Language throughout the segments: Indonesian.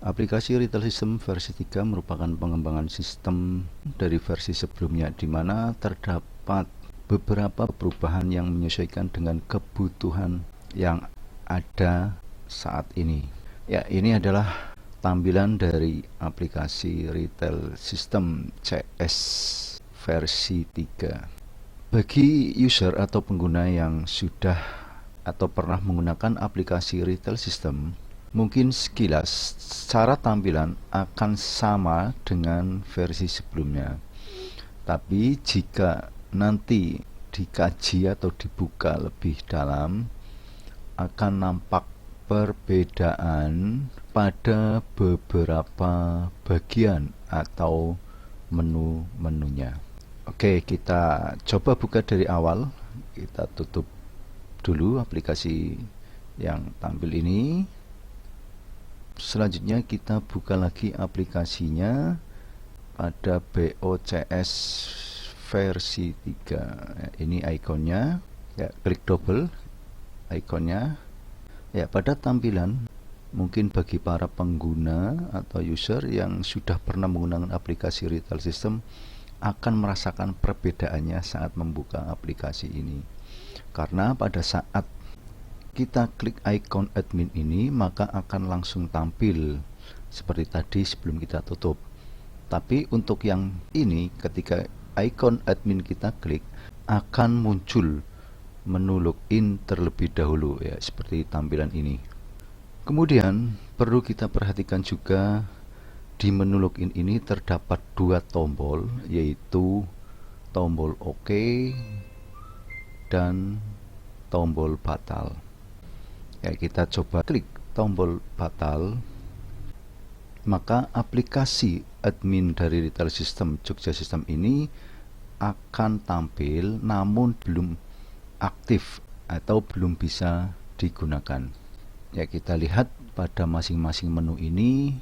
Aplikasi Retail System versi 3 merupakan pengembangan sistem dari versi sebelumnya, di mana terdapat beberapa perubahan yang menyesuaikan dengan kebutuhan yang ada saat ini. Ya, ini adalah tampilan dari aplikasi Retail System CS versi 3. Bagi user atau pengguna yang sudah atau pernah menggunakan aplikasi Retail System, mungkin sekilas cara tampilan akan sama dengan versi sebelumnya. Tapi jika nanti dikaji atau dibuka lebih dalam, akan nampak perbedaan pada beberapa bagian atau menu-menunya. Oke, kita coba buka dari awal. Kita tutup dulu aplikasi yang tampil ini. Selanjutnya kita buka lagi aplikasinya pada BOCS versi 3. Ini ikonnya. Ya, klik double ikonnya. Ya, pada tampilan mungkin bagi para pengguna atau user yang sudah pernah menggunakan aplikasi Retail System akan merasakan perbedaannya saat membuka aplikasi ini. Karena pada saat kita klik ikon admin ini, maka akan langsung tampil seperti tadi sebelum kita tutup. Tapi untuk yang ini, ketika ikon admin kita klik, akan muncul menu login terlebih dahulu, ya, seperti tampilan ini. Kemudian perlu kita perhatikan juga di menu login ini terdapat dua tombol, yaitu tombol OK dan tombol batal. Ya, kita coba klik tombol batal, maka aplikasi admin dari Retail System Jogja System ini akan tampil namun belum aktif atau belum bisa digunakan. Ya, kita lihat pada masing-masing menu ini,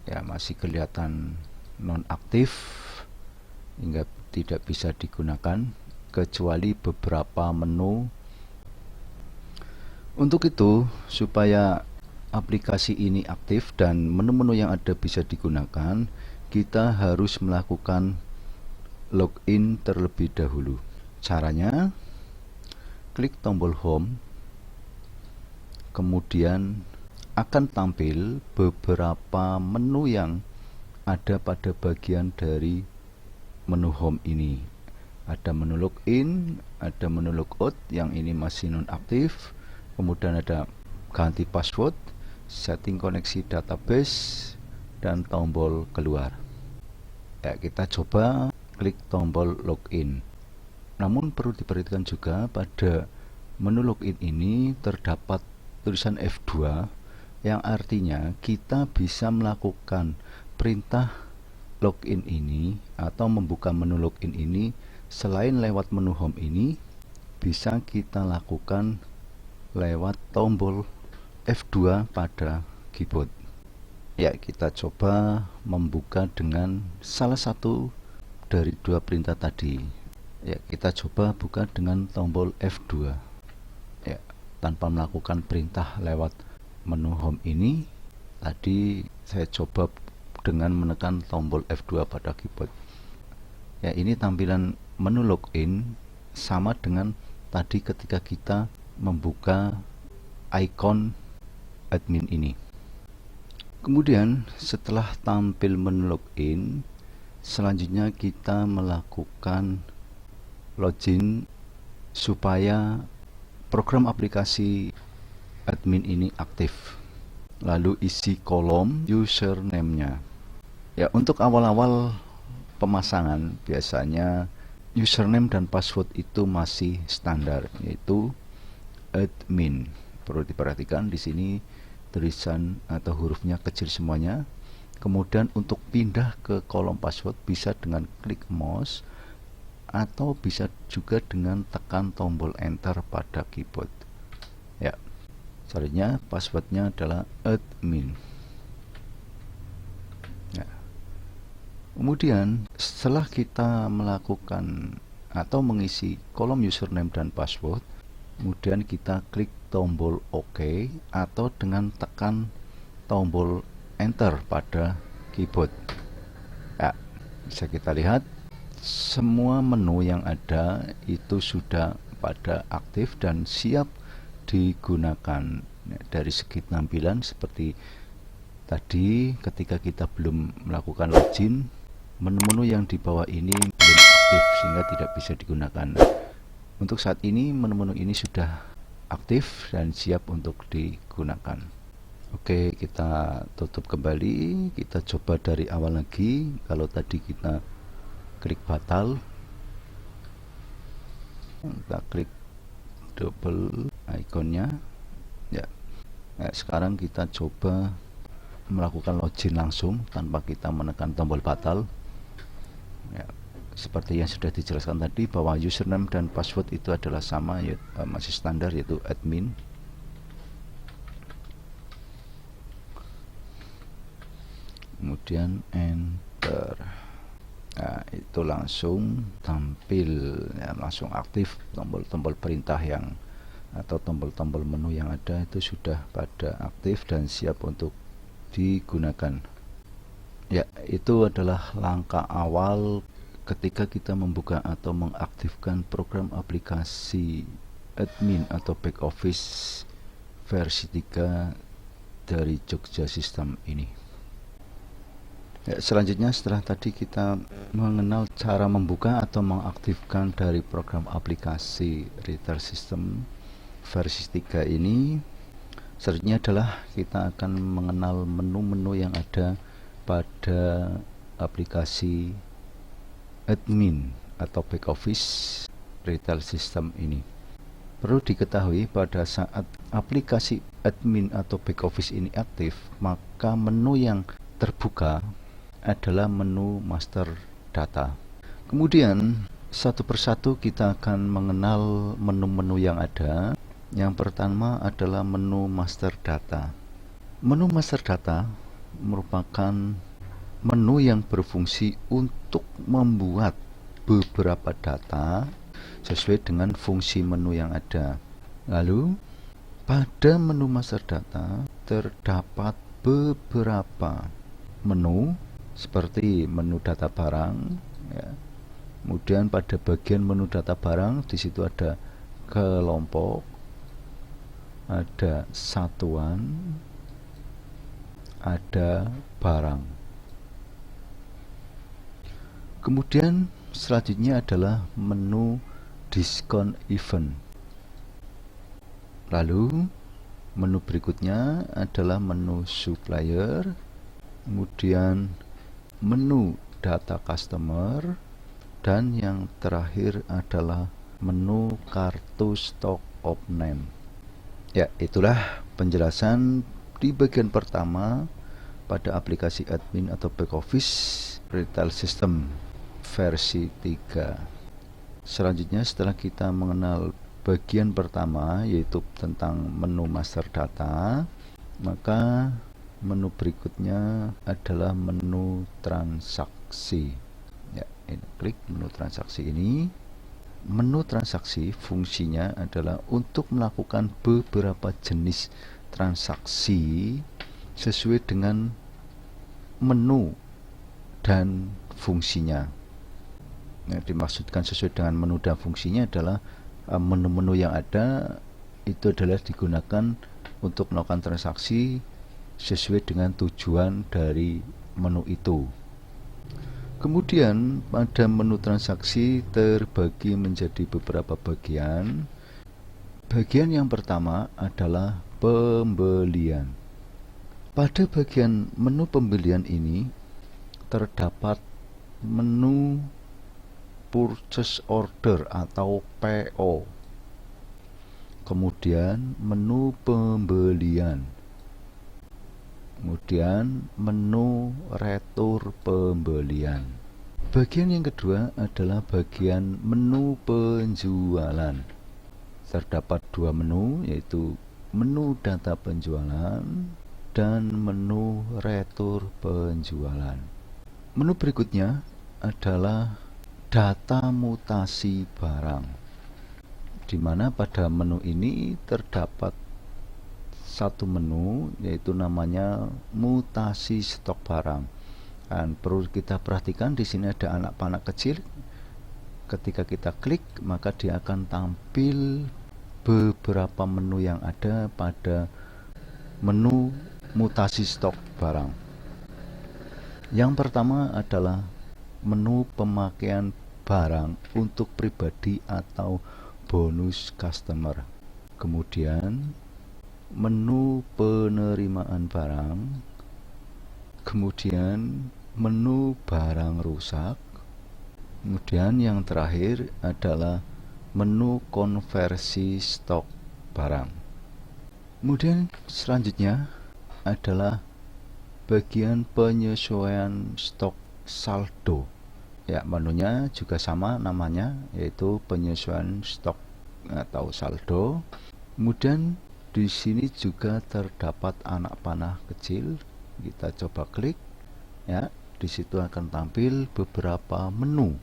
ya, masih kelihatan nonaktif hingga tidak bisa digunakan kecuali beberapa menu. Untuk itu, supaya aplikasi ini aktif dan menu-menu yang ada bisa digunakan, kita harus melakukan login terlebih dahulu. Caranya, klik tombol home, kemudian akan tampil beberapa menu yang ada pada bagian dari menu home ini. Ada menu login, ada menu logout yang ini masih nonaktif, kemudian ada ganti password, setting koneksi database, dan tombol keluar. Ya, kita coba klik tombol login. Namun perlu diperhatikan juga pada menu login ini terdapat tulisan F2 yang artinya kita bisa melakukan perintah login ini atau membuka menu login ini selain lewat menu home ini, bisa kita lakukan lewat tombol F2 pada keyboard. Ya, kita coba membuka dengan salah satu dari dua perintah tadi. Ya, kita coba buka dengan tombol F2. Ya, tanpa melakukan perintah lewat menu home ini. Tadi saya coba dengan menekan tombol F2 pada keyboard. Ya, ini tampilan menu login sama dengan tadi ketika kita membuka ikon admin ini. Kemudian setelah tampil menu login, selanjutnya kita melakukan login supaya program aplikasi admin ini aktif. Lalu isi kolom username-nya. Ya, untuk awal-awal pemasangan biasanya username dan password itu masih standar, yaitu admin. Perlu diperhatikan di sini tulisan atau hurufnya kecil semuanya. Kemudian untuk pindah ke kolom password bisa dengan klik mouse atau bisa juga dengan tekan tombol enter pada keyboard. Ya, caranya passwordnya adalah admin. Ya. Kemudian setelah kita melakukan atau mengisi kolom username dan password, kemudian kita klik tombol OK atau dengan tekan tombol enter pada keyboard. Ya, bisa kita lihat semua menu yang ada itu sudah pada aktif dan siap digunakan. Dari segi tampilan seperti tadi, ketika kita belum melakukan login, menu-menu yang di bawah ini belum aktif sehingga tidak bisa digunakan. Untuk saat ini menu-menu ini sudah aktif dan siap untuk digunakan. Oke, kita tutup kembali, kita coba dari awal lagi. Kalau tadi kita klik batal, kita klik double ikonnya ya. Nah, sekarang kita coba melakukan login langsung tanpa kita menekan tombol batal ya. Seperti yang sudah dijelaskan tadi bahwa username dan password itu adalah sama ya, masih standar, yaitu admin. Kemudian enter. Nah, itu langsung tampil ya, langsung aktif tombol-tombol perintah yang atau tombol-tombol menu yang ada itu sudah pada aktif dan siap untuk digunakan. Ya, itu adalah langkah awal ketika kita membuka atau mengaktifkan program aplikasi admin atau back office versi 3 dari Jogja System ini. Ya, selanjutnya setelah tadi kita mengenal cara membuka atau mengaktifkan dari program aplikasi Retail System versi 3 ini, selanjutnya adalah kita akan mengenal menu-menu yang ada pada aplikasi admin atau back office Retail System ini. Perlu diketahui pada saat aplikasi admin atau back office ini aktif, maka menu yang terbuka adalah menu master data. Kemudian satu persatu kita akan mengenal menu-menu yang ada. Yang pertama adalah menu master data. Menu master data merupakan menu yang berfungsi untuk membuat beberapa data sesuai dengan fungsi menu yang ada. Lalu pada menu master data terdapat beberapa menu seperti menu data barang ya. Kemudian pada bagian menu data barang di situ ada kelompok, ada satuan, ada barang. Kemudian selanjutnya adalah menu diskon event. Lalu menu berikutnya adalah menu supplier, kemudian menu data customer, dan yang terakhir adalah menu kartu stock of name. Ya, itulah penjelasan di bagian pertama pada aplikasi admin atau back office Retail System versi 3. Selanjutnya setelah kita mengenal bagian pertama yaitu tentang menu master data, maka menu berikutnya adalah menu transaksi. Ya, ini klik menu transaksi ini. Menu transaksi fungsinya adalah untuk melakukan beberapa jenis transaksi sesuai dengan menu dan fungsinya. Yang dimaksudkan sesuai dengan menu dan fungsinya adalah menu-menu yang ada itu adalah digunakan untuk melakukan transaksi sesuai dengan tujuan dari menu itu. Kemudian pada menu transaksi terbagi menjadi beberapa bagian. Bagian yang pertama adalah pembelian. Pada bagian menu pembelian ini terdapat menu purchase order atau PO. Kemudian menu pembelian. Kemudian menu retur pembelian. Bagian yang kedua adalah bagian menu penjualan. Terdapat dua menu, yaitu menu data penjualan dan menu retur penjualan. Menu berikutnya adalah data mutasi barang, di mana pada menu ini terdapat satu menu, yaitu namanya mutasi stok barang. Dan perlu kita perhatikan di sini ada anak panah kecil. Ketika kita klik, maka dia akan tampil beberapa menu yang ada pada menu mutasi stok barang. Yang pertama adalah menu pemakaian barang untuk pribadi atau bonus customer. Kemudian menu penerimaan barang. Kemudian menu barang rusak. Kemudian yang terakhir adalah menu konversi stok barang. Kemudian selanjutnya adalah bagian penyesuaian stok saldo. Ya, menunya juga sama namanya, yaitu penyesuaian stok atau saldo. Kemudian di sini juga terdapat anak panah kecil. Kita coba klik, ya, di situ akan tampil beberapa menu.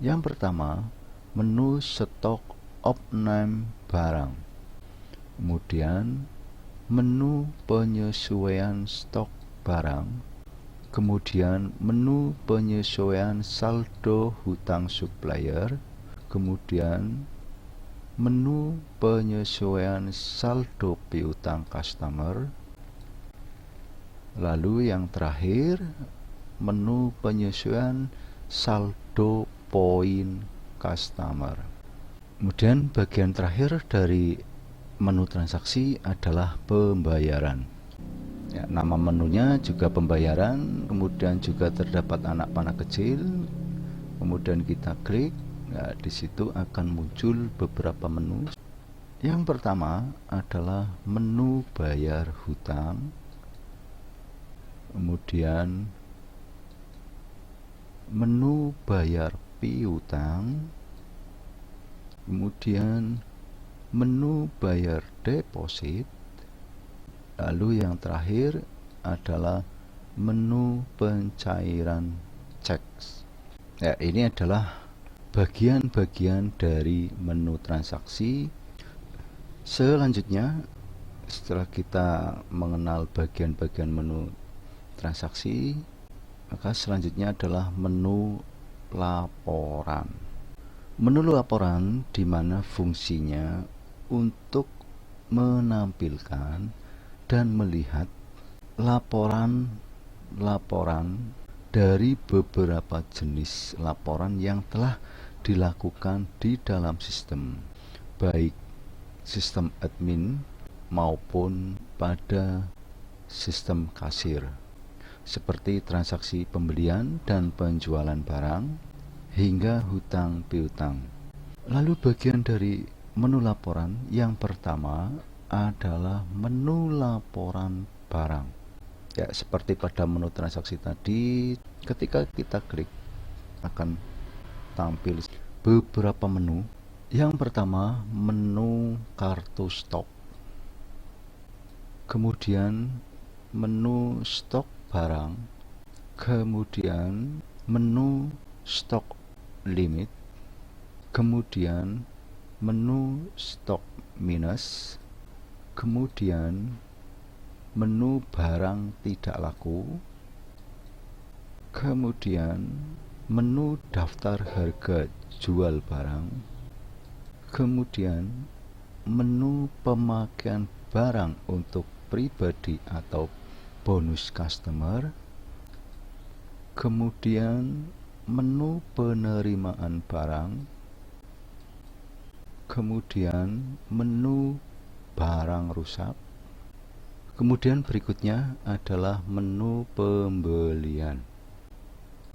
Yang pertama, menu stok opname barang. Kemudian menu penyesuaian stok barang. Kemudian menu penyesuaian saldo hutang supplier. Kemudian menu penyesuaian saldo piutang customer. Lalu yang terakhir, menu penyesuaian saldo poin customer. Kemudian bagian terakhir dari menu transaksi adalah pembayaran. Ya, nama menunya juga pembayaran. Kemudian juga terdapat anak panah kecil. Kemudian kita klik, ya, di situ akan muncul beberapa menu. Yang pertama adalah menu bayar hutang. Kemudian menu bayar piutang, kemudian menu bayar deposit, lalu yang terakhir adalah menu pencairan cek. Ya, ini adalah bagian-bagian dari menu transaksi. Selanjutnya, setelah kita mengenal bagian-bagian menu transaksi, maka selanjutnya adalah menu laporan. Menu laporan di mana fungsinya untuk menampilkan dan melihat laporan-laporan dari beberapa jenis laporan yang telah dilakukan di dalam sistem, baik sistem admin maupun pada sistem kasir, seperti transaksi pembelian dan penjualan barang hingga hutang piutang. Lalu bagian dari menu laporan yang pertama adalah menu laporan barang. Ya, seperti pada menu transaksi tadi, ketika kita klik akan tampil beberapa menu. Yang pertama, menu kartu stok. Kemudian menu stok barang. Kemudian menu stok limit. Kemudian menu stok minus. Kemudian menu barang tidak laku. Kemudian menu daftar harga jual barang. Kemudian menu pemakaian barang untuk pribadi atau bonus customer. Kemudian menu penerimaan barang. Kemudian menu barang rusak. Kemudian berikutnya adalah menu pembelian.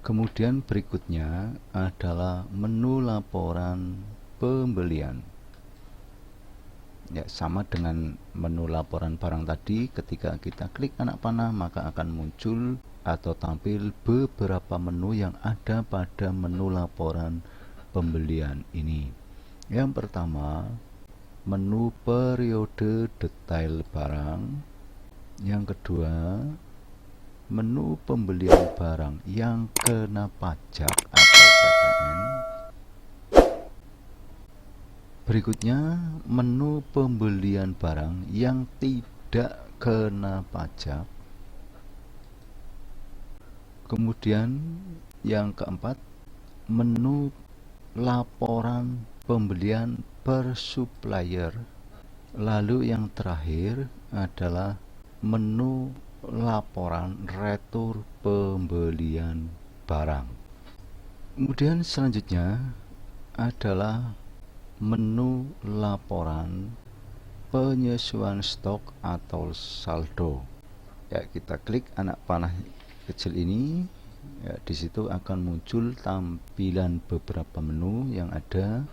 Kemudian berikutnya adalah menu laporan pembelian. Ya, sama dengan menu laporan barang tadi, ketika kita klik anak panah maka akan muncul atau tampil beberapa menu yang ada pada menu laporan pembelian ini. Yang pertama, menu periode detail barang. Yang kedua, menu pembelian barang yang kena pajak atau PPN. Berikutnya, menu pembelian barang yang tidak tidak kena pajak. Kemudian yang keempat, menu laporan pembelian per supplier. Lalu yang terakhir adalah menu laporan retur pembelian barang. Kemudian selanjutnya adalah menu laporan penyesuaian stok atau saldo. Ya, kita klik anak panah kecil ini. Ya, di situ akan muncul tampilan beberapa menu yang ada.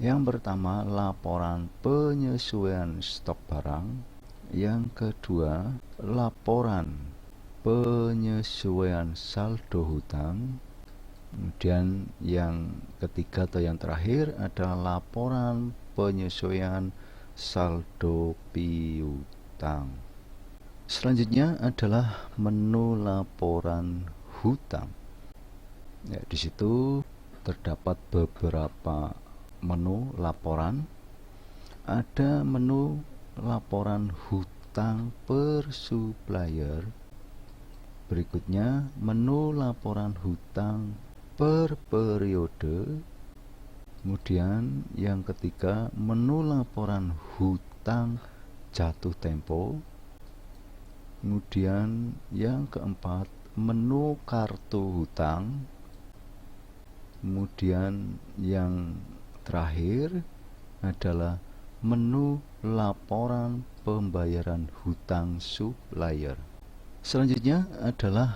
Yang pertama, laporan penyesuaian stok barang. Yang kedua, laporan penyesuaian saldo hutang. Kemudian yang ketiga atau yang terakhir adalah laporan penyesuaian saldo piutang. Selanjutnya adalah menu laporan hutang. Ya, di situ terdapat beberapa menu laporan. Ada menu laporan hutang per supplier. Berikutnya menu laporan hutang per periode. Kemudian yang ketiga, menu laporan hutang jatuh tempo. Kemudian yang keempat, menu kartu hutang. Kemudian yang terakhir adalah menu laporan pembayaran hutang supplier. Selanjutnya adalah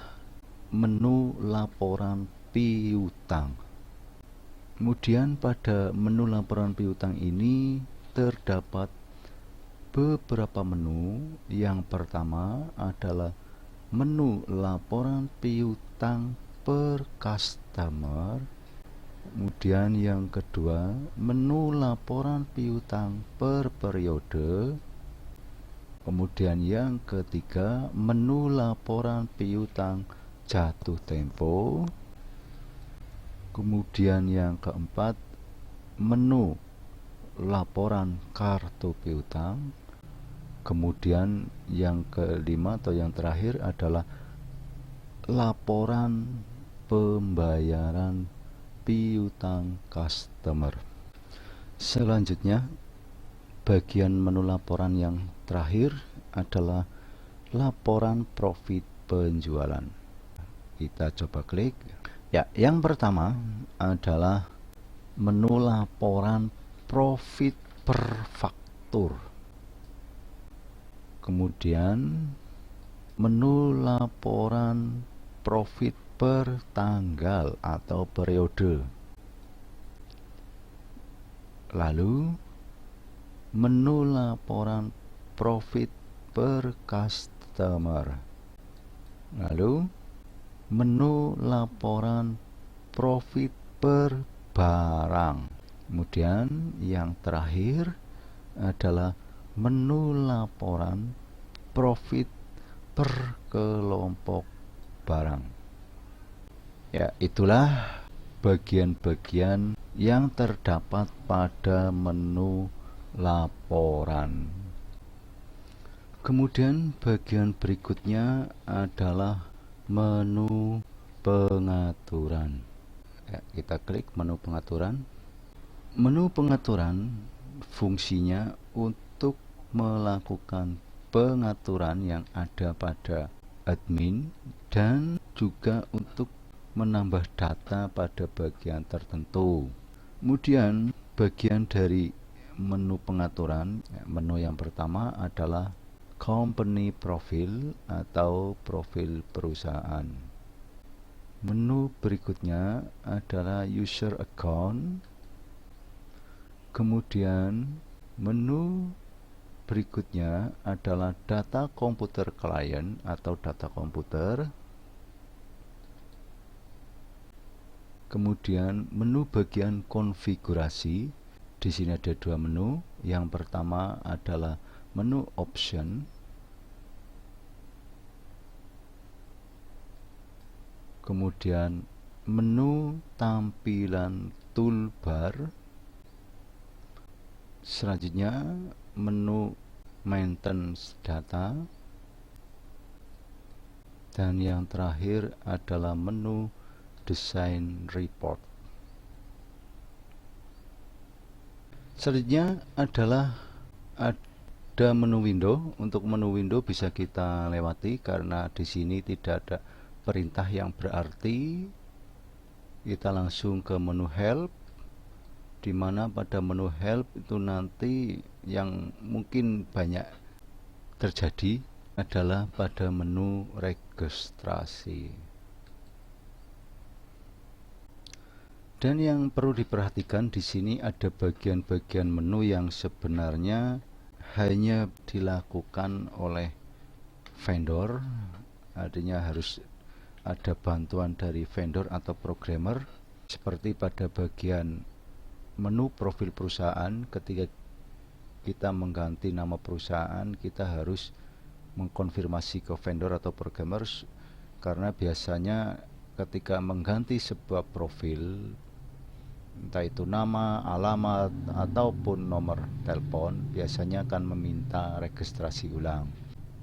menu laporan piutang. Kemudian pada menu laporan piutang ini terdapat beberapa menu. Yang pertama adalah menu laporan piutang per customer. Kemudian yang kedua, menu laporan piutang per periode. Kemudian yang ketiga, menu laporan piutang jatuh tempo. Kemudian yang keempat, menu laporan kartu piutang. Kemudian yang kelima atau yang terakhir adalah laporan pembayaran piutang customer. Selanjutnya, bagian menu laporan yang terakhir adalah laporan profit penjualan. Kita coba klik. Ya, yang pertama adalah menu laporan profit per faktur. Kemudian menu laporan profit per tanggal atau periode. Lalu menu laporan profit per customer. Lalu menu laporan profit per barang. Kemudian yang terakhir adalah menu laporan profit per kelompok barang. Ya, itulah bagian-bagian yang terdapat pada menu laporan. Kemudian bagian berikutnya adalah menu pengaturan. Ya, kita klik menu pengaturan. Menu pengaturan fungsinya untuk melakukan pengaturan yang ada pada admin dan juga untuk menambah data pada bagian tertentu. Kemudian bagian dari menu pengaturan, menu yang pertama adalah company profile atau profil perusahaan. Menu berikutnya adalah user account. Kemudian menu berikutnya adalah data komputer klien atau data komputer. Kemudian menu bagian konfigurasi. Di sini ada dua menu. Yang pertama adalah menu option. Kemudian menu tampilan toolbar. Selanjutnya menu maintenance data, dan yang terakhir adalah menu design report. Selanjutnya adalah ada menu window. Untuk menu window bisa kita lewati karena di sini tidak ada perintah yang berarti. Kita langsung ke menu help, di mana pada menu help itu nanti yang mungkin banyak terjadi adalah pada menu registrasi. Dan yang perlu diperhatikan di sini ada bagian-bagian menu yang sebenarnya hanya dilakukan oleh vendor, artinya harus ada bantuan dari vendor atau programmer, seperti pada bagian menu profil perusahaan. Ketika kita mengganti nama perusahaan, kita harus mengkonfirmasi ke vendor atau programmer, karena biasanya ketika mengganti sebuah profil, entah itu nama, alamat, ataupun nomor telepon, biasanya akan meminta registrasi ulang.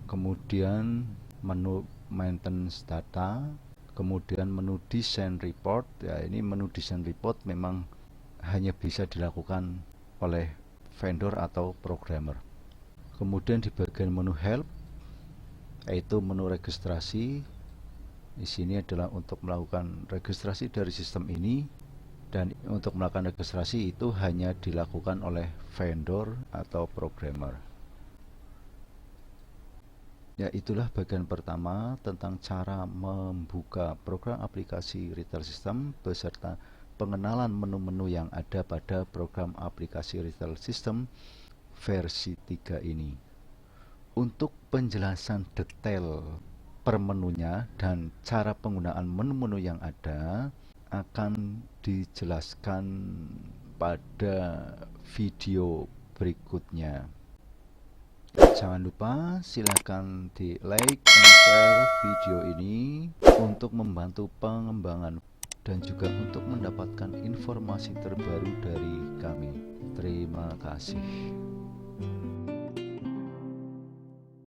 Kemudian menu maintenance data, kemudian menu design report. Ya, ini menu design report memang hanya bisa dilakukan oleh vendor atau programmer. Kemudian di bagian menu help, yaitu menu registrasi. Di sini adalah untuk melakukan registrasi dari sistem ini, dan untuk melakukan registrasi itu hanya dilakukan oleh vendor atau programmer. Ya, itulah bagian pertama tentang cara membuka program aplikasi retail system beserta pengenalan menu-menu yang ada pada program aplikasi retail system versi 3 ini. Untuk penjelasan detail per menunya dan cara penggunaan menu-menu yang ada akan dijelaskan pada video berikutnya. Jangan lupa silakan di like dan share video ini untuk membantu pengembangan dan juga untuk mendapatkan informasi terbaru dari kami. Terima kasih.